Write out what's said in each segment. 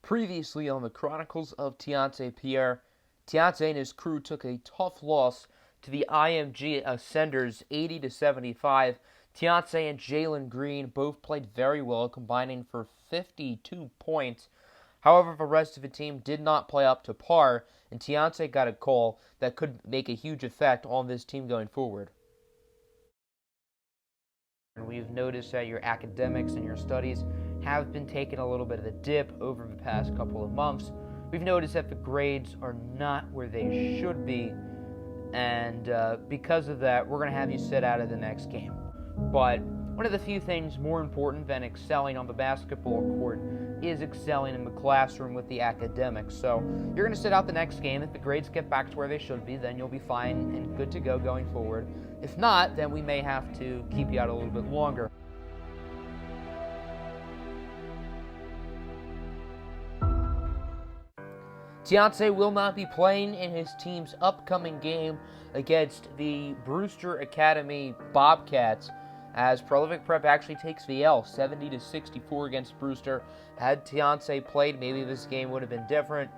Previously on the Chronicles of Pierre, Teonce and his crew took a tough loss to the IMG Ascenders 80-75. Teonce and Jalen Green both played very well, combining for 52 points. However, the rest of the team did not play up to par, and Teonce got a call that could make a huge effect on this team going forward. And we've noticed that your academics and your studies have been taking a little bit of a dip over the past couple of months. We've noticed that the grades are not where they should be, and because of that, we're going to have you sit out of the next game. But one of the few things more important than excelling on the basketball court is excelling in the classroom with the academics. So you're going to sit out the next game. If the grades get back to where they should be, then you'll be fine and good to go going forward. If not, then we may have to keep you out a little bit longer. Teonce will not be playing in his team's upcoming game against the Brewster Academy Bobcats, as Prolific Prep actually takes the L, 70-64 against Brewster. Had Teonce played, maybe this game would have been different,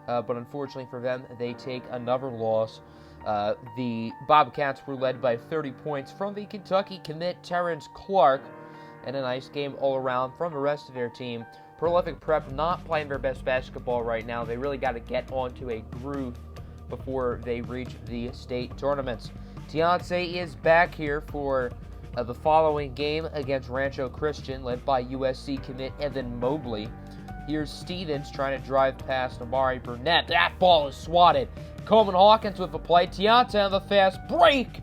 but unfortunately for them, they take another loss. The Bobcats were led by 30 points from the Kentucky commit Terrence Clark, and a nice game all around from the rest of their team. Prolific Prep not playing their best basketball right now. They really got to get onto a groove before they reach the state tournaments. Teonce is back here for the following game against Rancho Christian, led by USC commit Evan Mobley. Here's Stevens trying to drive past Amari Burnett. That ball is swatted. Coleman Hawkins with the play. Teonce on the fast break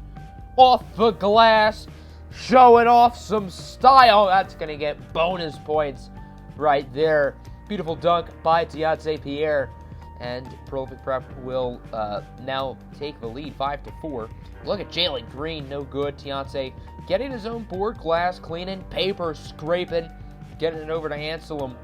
off the glass, showing off some style. That's going to get bonus points right there. Beautiful dunk by Teonce Pierre, and Prolific Prep will now take the lead 5-4. Look at Jalen Green, no good. Teonce getting his own board, glass cleaning, paper scraping, getting it over to Anselm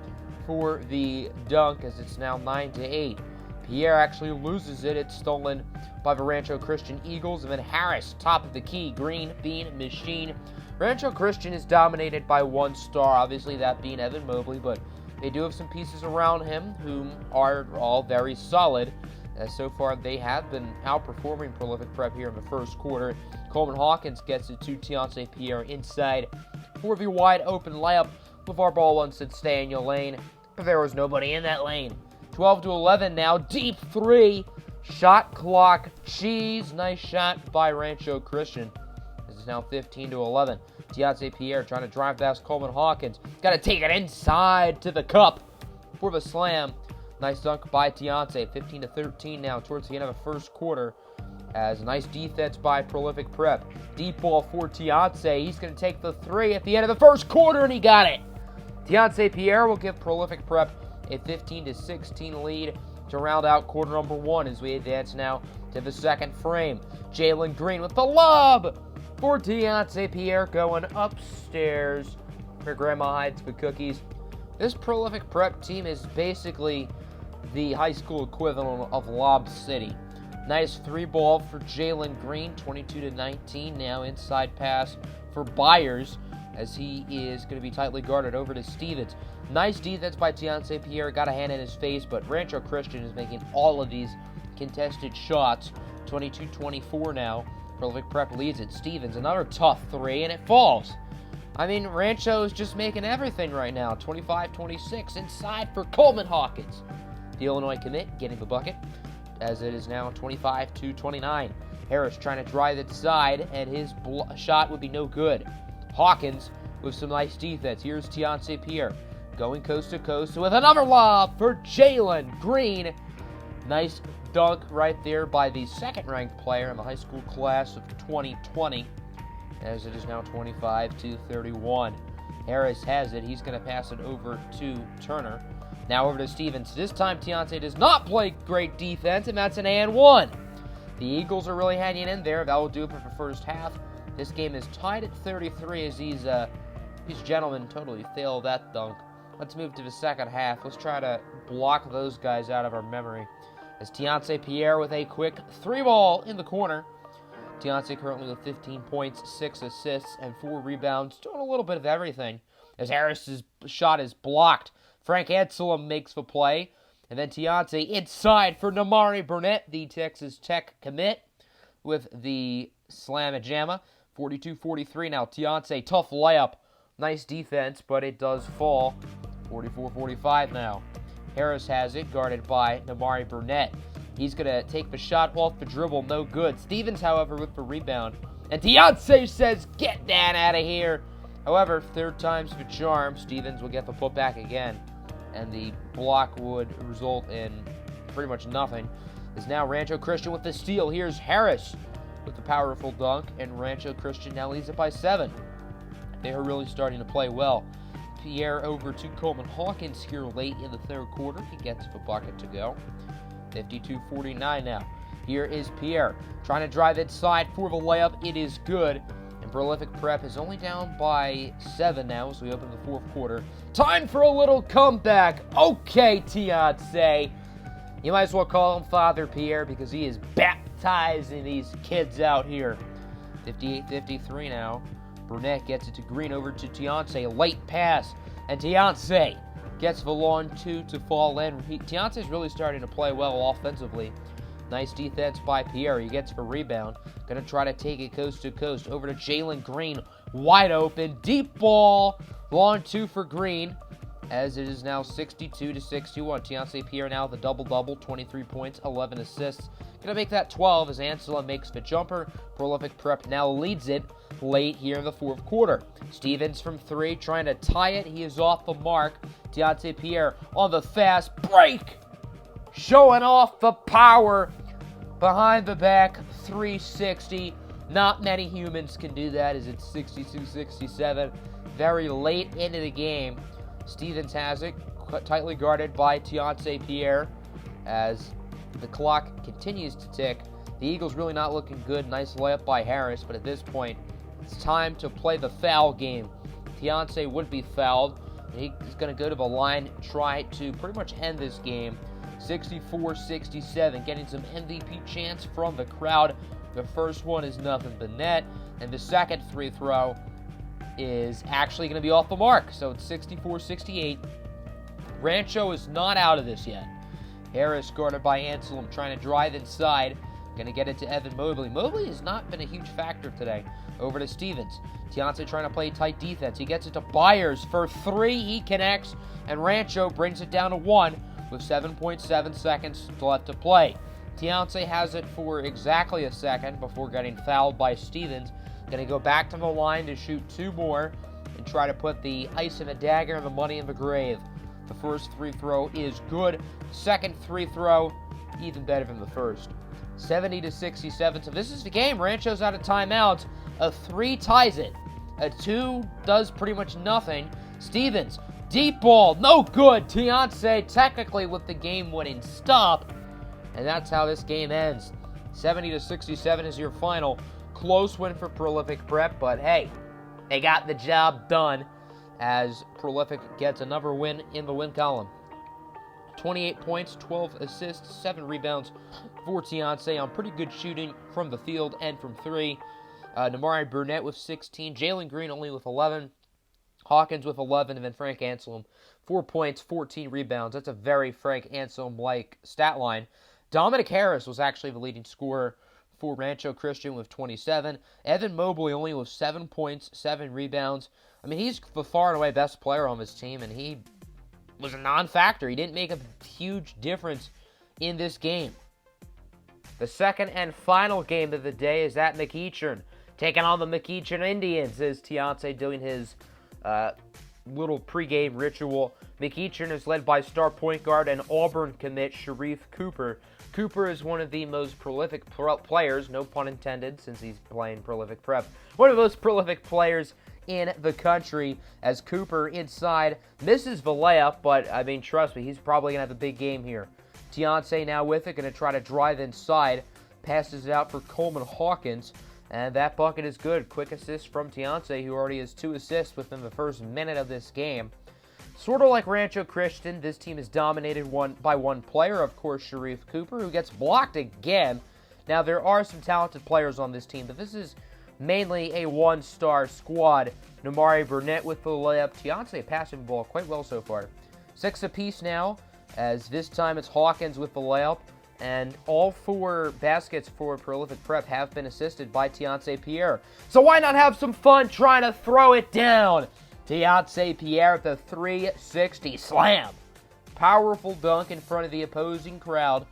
for the dunk, as it's now 9-8. Pierre actually loses it. It's stolen by the Rancho Christian Eagles, and then Harris, top of the key, Green Bean Machine. Rancho Christian is dominated by one star, obviously that being Evan Mobley, but they do have some pieces around him whom are all very solid. As so far, they have been outperforming Prolific Prep here in the first quarter. Coleman Hawkins gets it to Teonce Pierre inside for the wide open layup. LeVar Ball wants to stay in your lane, but there was nobody in that lane. 12-11 now, deep three, shot clock, cheese, nice shot by Rancho Christian. This is now 15-11. Teonce Pierre trying to drive past Coleman Hawkins. Got to take it inside to the cup for the slam. Nice dunk by Teonce. 15-13 now towards the end of the first quarter. As nice defense by Prolific Prep. Deep ball for Teonce. He's going to take the three at the end of the first quarter, and he got it. Teonce Pierre will give Prolific Prep a 15-16 lead to round out quarter number one as we advance now to the second frame. Jalen Green with the lob for Teonce Pierre, going upstairs where Grandma hides the cookies. This Prolific Prep team is basically the high school equivalent of Lob City. Nice three ball for Jalen Green, 22-19 now. Inside pass for Byers as he is going to be tightly guarded over to Stevens. Nice defense by Teonce Pierre, got a hand in his face, but Rancho Christian is making all of these contested shots. 22-24 now. Prolific Prep leads it. Stevens, another tough three, and it falls. I mean, Rancho is just making everything right now. 25-26 inside for Coleman Hawkins. The Illinois commit getting the bucket, as it is now 25-29. Harris trying to drive it side, and his shot would be no good. Hawkins with some nice defense. Here's Teonce Pierre going coast to coast with another lob for Jalen Green. Nice dunk right there by the second-ranked player in the high school class of 2020, as it is now 25-31. Harris has it. He's going to pass it over to Turner. Now over to Stevens. This time Teonce does not play great defense, and that's an and one. The Eagles are really hanging in there. That will do it for the first half. This game is tied at 33 as these gentlemen totally failed that dunk. Let's move to the second half. Let's try to block those guys out of our memory. As Teonce Pierre with a quick three ball in the corner. Teonce currently with 15 points, 6 assists, and 4 rebounds. Doing a little bit of everything. As Harris's shot is blocked. Frank Anselm makes the play. And then Teonce inside for Namari Burnett, the Texas Tech commit, with the slam-a-jamma. 42-43 now. Teonce, tough layup. Nice defense, but it does fall. 44-45 now. Harris has it, guarded by Namari Burnett. He's going to take the shot off the dribble, no good. Stevens, however, with the rebound. And Teonce says, get that out of here. However, third time's the charm. Stevens will get the putback again. And the block would result in pretty much nothing. Is now Rancho Christian with the steal. Here's Harris with the powerful dunk. And Rancho Christian now leads it by 7. They are really starting to play well. Pierre over to Coleman Hawkins here late in the third quarter. He gets the bucket to go. 52-49 now. Here is Pierre trying to drive inside for the layup. It is good. And Prolific Prep is only down by 7 now as we open the fourth quarter. Time for a little comeback. Okay, Teonce. You might as well call him Father Pierre because he is baptizing these kids out here. 58-53 now. Burnett gets it to Green, over to Teonce. Late pass. And Teonce gets the long 2 to fall in. Teonce is really starting to play well offensively. Nice defense by Pierre. He gets the rebound. Going to try to take it coast to coast. Over to Jalen Green. Wide open. Deep ball. Long 2 for Green. As it is now 62-61. Teonce Pierre now with a double-double. 23 points, 11 assists. Going to make that 12 as Ansela makes the jumper. Prolific Prep now leads it late here in the fourth quarter. Stevens from 3 trying to tie it. He is off the mark. Teonce Pierre on the fast break. Showing off the power. Behind the back, 360. Not many humans can do that as it's 62-67. Very late into the game. Stevens has it, tightly guarded by Teonce Pierre as the clock continues to tick. The Eagles really not looking good. Nice layup by Harris, but at this point, it's time to play the foul game. Teonce would be fouled, and he's going to go to the line, try to pretty much end this game. 64-67, getting some MVP chants from the crowd. The first one is nothing but net, and the second free throw is actually going to be off the mark. So it's 64-68. Rancho is not out of this yet. Harris guarded by Anselm, trying to drive inside. Going to get it to Evan Mobley. Mobley has not been a huge factor today. Over to Stevens. Teonce trying to play tight defense. He gets it to Byers for 3. He connects, and Rancho brings it down to 1 with 7.7 seconds left to play. Teonce has it for exactly a second before getting fouled by Stevens. Going to go back to the line to shoot 2 more and try to put the ice in the dagger and the money in the grave. The first free throw is good. Second free throw, even better than the first. 70-67. So this is the game. Rancho's out of timeouts. A 3 ties it. A 2 does pretty much nothing. Stevens, deep ball, no good. Teonce technically with the game-winning stop. And that's how this game ends. 70-67 is your final. Close win for Prolific Prep, but hey, they got the job done as Prolific gets another win in the win column. 28 points, 12 assists, 7 rebounds for Teonce on pretty good shooting from the field and from 3. Namari Burnett with 16, Jalen Green only with 11, Hawkins with 11, and then Frank Anselm, 4 points, 14 rebounds. That's a very Frank Anselm-like stat line. Dominic Harris was actually the leading scorer for Rancho Christian with 27. Evan Mobley only with 7 points, 7 rebounds. I mean, he's the far and away best player on this team, and he was a non-factor. He didn't make a huge difference in this game. The second and final game of the day is at McEachern, taking on the McEachern Indians, as Teonce doing his little pregame ritual. McEachern is led by star point guard and Auburn commit Sharif Cooper. Cooper is one of the most prolific players, no pun intended, since he's playing Prolific Prep. One of the most prolific players in the country, as Cooper inside misses the layup, but I mean, trust me, he's probably going to have a big game here. Teonce now with it, going to try to drive inside, passes it out for Coleman Hawkins, and that bucket is good. Quick assist from Teonce, who already has 2 assists within the first minute of this game. Sort of like Rancho Christian, this team is dominated by one player, of course, Sharif Cooper, who gets blocked again. Now, there are some talented players on this team, but this is mainly a one-star squad. Namari Burnett with the layup. Teonce passing the ball quite well so far. 6 apiece now, as this time it's Hawkins with the layup. And all 4 baskets for Prolific Prep have been assisted by Pierre. So why not have some fun trying to throw it down? Pierre with a 360 slam. Powerful dunk in front of the opposing crowd.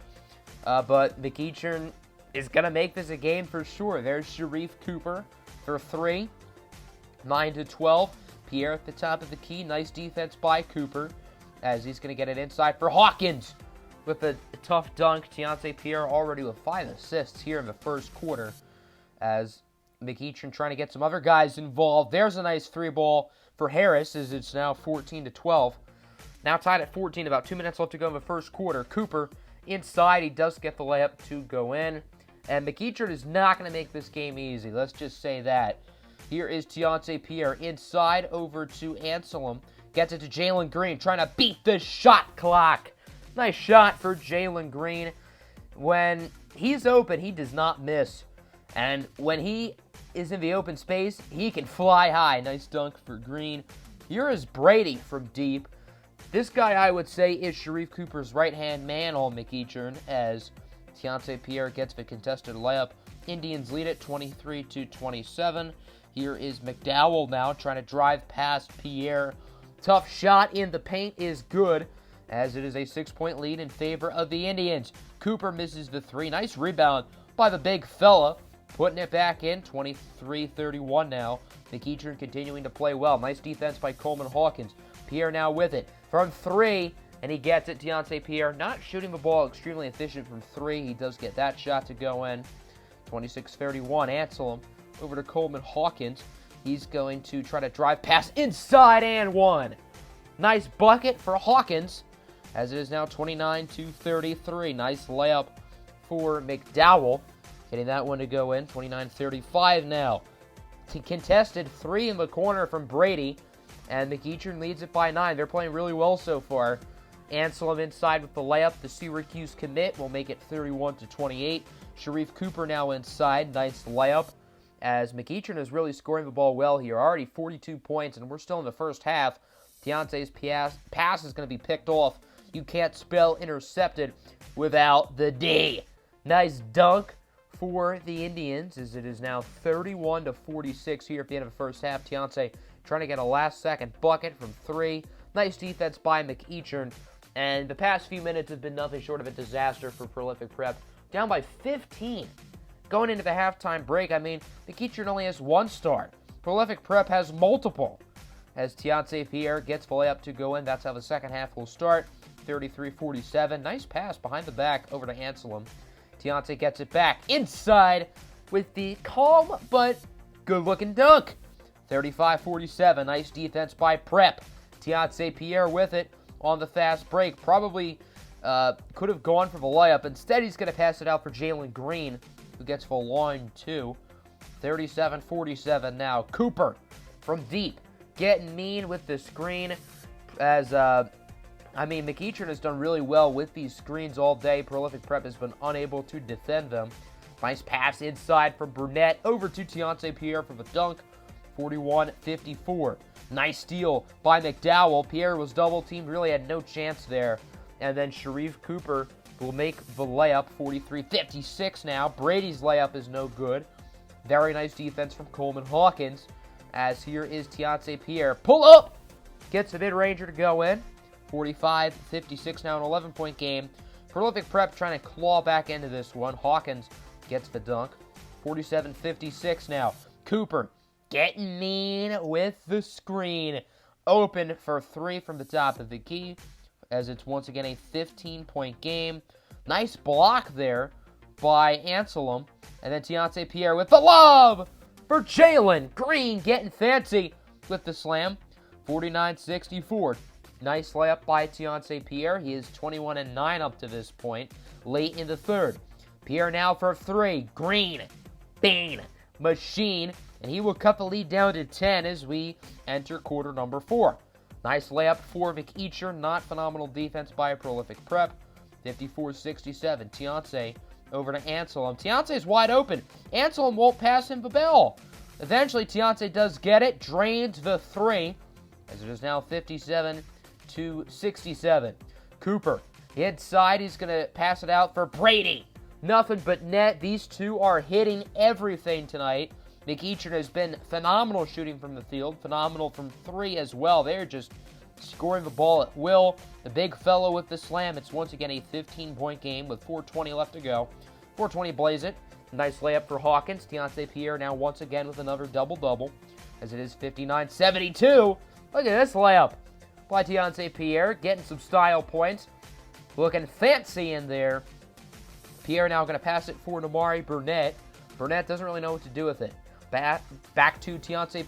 But McEachern is going to make this a game for sure. There's Sharif Cooper for 3. 9-12. Pierre at the top of the key. Nice defense by Cooper, as he's going to get it inside for Hawkins with a tough dunk. Pierre already with 5 assists here in the first quarter, as McEachern trying to get some other guys involved. There's a nice 3-ball for Harris, as it's now 14-12. Now tied at 14, about 2 minutes left to go in the first quarter. Cooper inside, he does get the layup to go in. And McEachern is not going to make this game easy, let's just say that. Here is Pierre inside over to Anselm. Gets it to Jalen Green, trying to beat the shot clock. Nice shot for Jalen Green. When he's open, he does not miss. And when he is in the open space, he can fly high. Nice dunk for Green. Here is Brady from deep. This guy, I would say, is Sharif Cooper's right-hand man on McEachern, as Pierre gets the contested layup. Indians lead it 23-27. Here is McDowell now trying to drive past Pierre. Tough shot in the paint is good, as it is a 6-point lead in favor of the Indians. Cooper misses the 3. Nice rebound by the big fella, putting it back in. 23-31 now. McEachern continuing to play well. Nice defense by Coleman Hawkins. Pierre now with it from 3, and he gets it. Pierre not shooting the ball extremely efficient from 3. He does get that shot to go in. 26-31. Anselm over to Coleman Hawkins. He's going to try to drive pass inside and 1. Nice bucket for Hawkins, as it is now 29-33. Nice layup for McDowell, getting that one to go in. 29-35 now. Contested 3 in the corner from Brady, and McEachern leads it by 9. They're playing really well so far. Anselm inside with the layup. The Syracuse commit will make it 31-28. Sharif Cooper now inside. Nice layup, as McEachern is really scoring the ball well here. Already 42 points, and we're still in the first half. TEONCE'S pass is going to be picked off. You can't spell intercepted without the D. Nice dunk for the Indians, as it is now 31-46 here at the end of the first half. TEONCE trying to get a last-second bucket from 3. Nice defense by McEachern, and the past few minutes have been nothing short of a disaster for Prolific Prep. Down by 15. Going into the halftime break, I mean, McEachern only has 1 star. Prolific Prep has multiple, as Pierre gets the layup to go in. That's how the second half will start. 33-47. Nice pass behind the back over to Anselm. TEONCE gets it back inside with the calm but good-looking dunk. 35-47. Nice defense by Prep. Pierre with it on the fast break. Probably could have gone for the layup. Instead, he's going to pass it out for Jalen Green, who gets the line 2. 37-47 now. Cooper from deep, getting mean with the screen, as McEachern has done really well with these screens all day. Prolific Prep has been unable to defend them. Nice pass inside from Burnett over to Pierre for the dunk. 41-54. Nice steal by McDowell. Pierre was double-teamed, really had no chance there. And then Sharif Cooper will make the layup. 43-56 now. Brady's layup is no good. Very nice defense from Coleman Hawkins, as here is Pierre. Pull up! Gets the mid-ranger to go in. 45-56 now, an 11-point game. Prolific Prep trying to claw back into this one. Hawkins gets the dunk. 47-56 now. Cooper getting mean with the screen. Open for 3 from the top of the key, as it's once again a 15-point game. Nice block there by Anselm. And then Pierre with the lob for Jalen Green, getting fancy with the slam. 49-64. Nice layup by Pierre. He is 21-9 up to this point, late in the third. Pierre now for 3. Green, Bean, machine, and he will cut the lead down to 10 as we enter quarter number 4. Nice layup for McEachern. Not phenomenal defense by Prolific Prep. 54-67. TEONCE over to Anselm. TEONCE is wide open. Anselm won't pass him the ball. Eventually, TEONCE does get it. Drains the 3, as it is now 57-56. 72-67. Cooper inside. He's going to pass it out for Brady. Nothing but net. These two are hitting everything tonight. McEachern has been phenomenal shooting from the field. Phenomenal from three as well. They're just scoring the ball at will. The big fellow with the slam. It's once again a 15-point game with 4:20 left to go. 4:20 blaze it. Nice layup for Hawkins. Pierre now once again with another double-double, as it is 59-72. Look at this layup by Pierre, getting some style points. Looking fancy in there. Pierre now going to pass it for Namari Burnett. Burnett doesn't really know what to do with it. Back to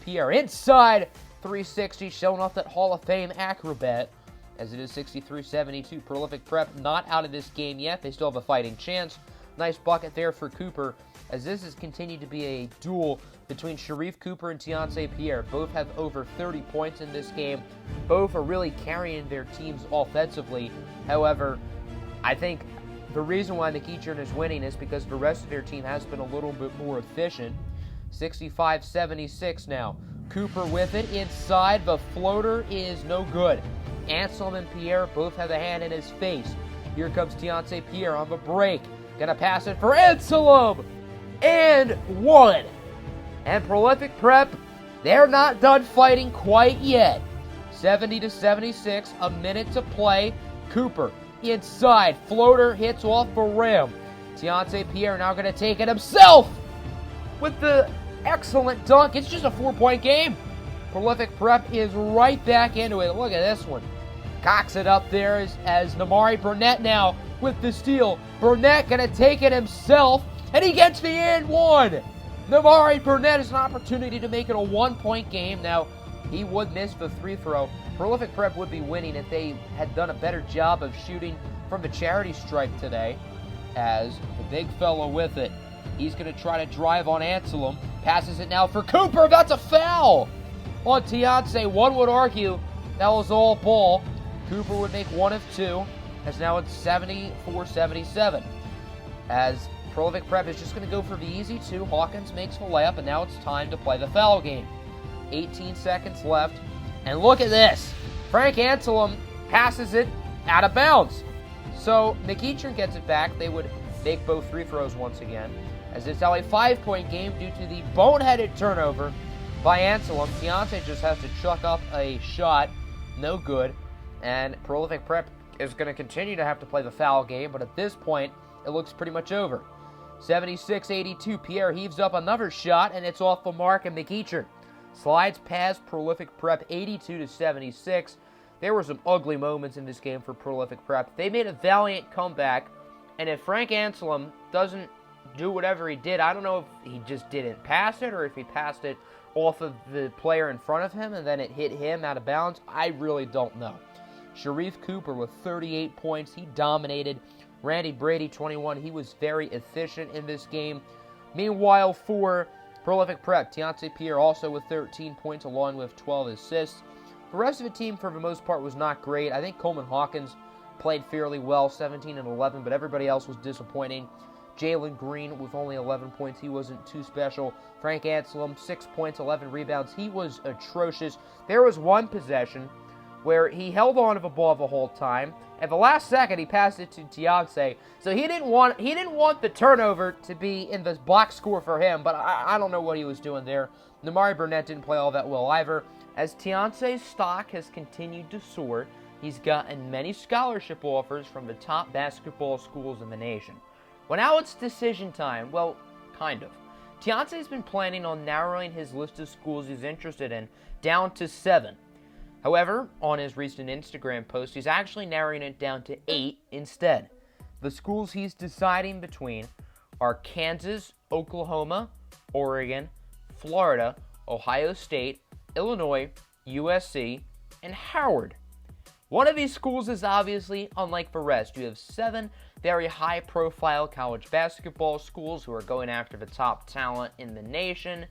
Pierre. Inside 360, showing off that Hall of Fame acrobat, as it is 63-72. Prolific Prep not out of this game yet. They still have a fighting chance. Nice bucket there for Cooper, as this has continued to be a duel between Sharif Cooper and Pierre. Both have over 30 points in this game. Both are really carrying their teams offensively. However, I think the reason why McEachern is winning is because the rest of their team has been a little bit more efficient. 65-76 now. Cooper with it inside. The floater is no good. Anselm and Pierre both have a hand in his face. Here comes Pierre on the break. Gonna pass it for Anselm. And one. And Prolific Prep, they're not done fighting quite yet. 70-76, a minute to play. Cooper inside. Floater hits off the rim. Pierre now going to take it himself with the excellent dunk. It's just a 4-point game. Prolific Prep is right back into it. Look at this one. Cocks it up there as Namari Burnett now with the steal. Burnett going to take it himself, and he gets the and one. Namari Burnett has an opportunity to make it a 1-point game. Now, he would miss the free throw. Prolific Prep would be winning if they had done a better job of shooting from the charity stripe today, as the big fellow with it. He's going to try to drive on Anselm. Passes it now for Cooper. That's a foul on Teonce. One would argue that was all ball. Cooper would make one of two, as now it's 74-77. As Prolific Prep is just going to go for the easy two. Hawkins makes the layup, and now it's time to play the foul game. 18 seconds left, and look at this. Frank Anselm passes it out of bounds. So McEachern gets it back. They would make both free throws once again, as it's now a 5-point game due to the boneheaded turnover by Anselm. Teonce just has to chuck up a shot. No good. And Prolific Prep is going to continue to have to play the foul game, but at this point, it looks pretty much over. 76-82, Pierre heaves up another shot, and it's off the mark, and McEachern slides past Prolific Prep 82-76. There were some ugly moments in this game for Prolific Prep. They made a valiant comeback, and if Frank Anselm doesn't do whatever he did, I don't know if he just didn't pass it or if he passed it off of the player in front of him and then it hit him out of bounds. I really don't know. Sharif Cooper with 38 points. He dominated. Randy Brady, 21. He was very efficient in this game. Meanwhile, for Prolific Prep, Pierre also with 13 points along with 12 assists. The rest of the team, for the most part, was not great. I think Coleman Hawkins played fairly well, 17 and 11, but everybody else was disappointing. Jalen Green with only 11 points. He wasn't too special. Frank Anselm, 6 points, 11 rebounds. He was atrocious. There was one possession where he held on to the ball the whole time. At the last second, he passed it to Teonce. So he didn't want the turnover to be in the box score for him, but I don't know what he was doing there. Namari Burnett didn't play all that well either. As Teonce's stock has continued to soar, he's gotten many scholarship offers from the top basketball schools in the nation. Well, now it's decision time. Well, kind of. Teonce's been planning on narrowing his list of schools he's interested in down to 7. However, on his recent Instagram post, he's actually narrowing it down to 8 instead. The schools he's deciding between are Kansas, Oklahoma, Oregon, Florida, Ohio State, Illinois, USC, and Howard. One of these schools is obviously unlike the rest. You have 7 very high-profile college basketball schools who are going after the top talent in the nation.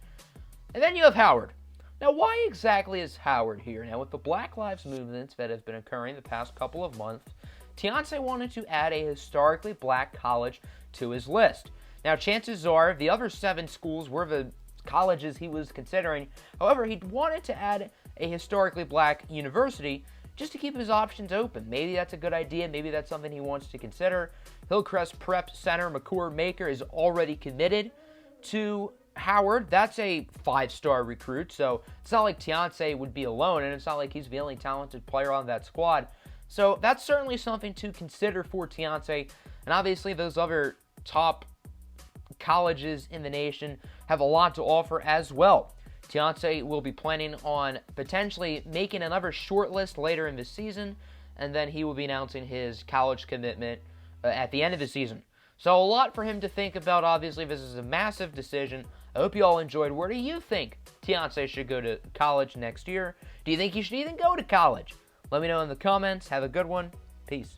And then you have Howard. Now, why exactly is Howard here? Now, with the Black Lives movements that have been occurring the past couple of months, Teonce wanted to add a historically black college to his list. Now, chances are the other 7 schools were the colleges he was considering. However, he wanted to add a historically black university just to keep his options open. Maybe that's a good idea. Maybe that's something he wants to consider. Hillcrest Prep center McCord Maker is already committed to Howard. That's a 5-star recruit, so it's not like TEONCE would be alone, and it's not like he's the only talented player on that squad. So that's certainly something to consider for TEONCE, and obviously those other top colleges in the nation have a lot to offer as well. TEONCE will be planning on potentially making another short list later in the season, and then he will be announcing his college commitment at the end of the season. So a lot for him to think about. Obviously, this is a massive decision. I hope you all enjoyed. Where do you think TEONCE should go to college next year? Do you think he should even go to college? Let me know in the comments. Have a good one. Peace.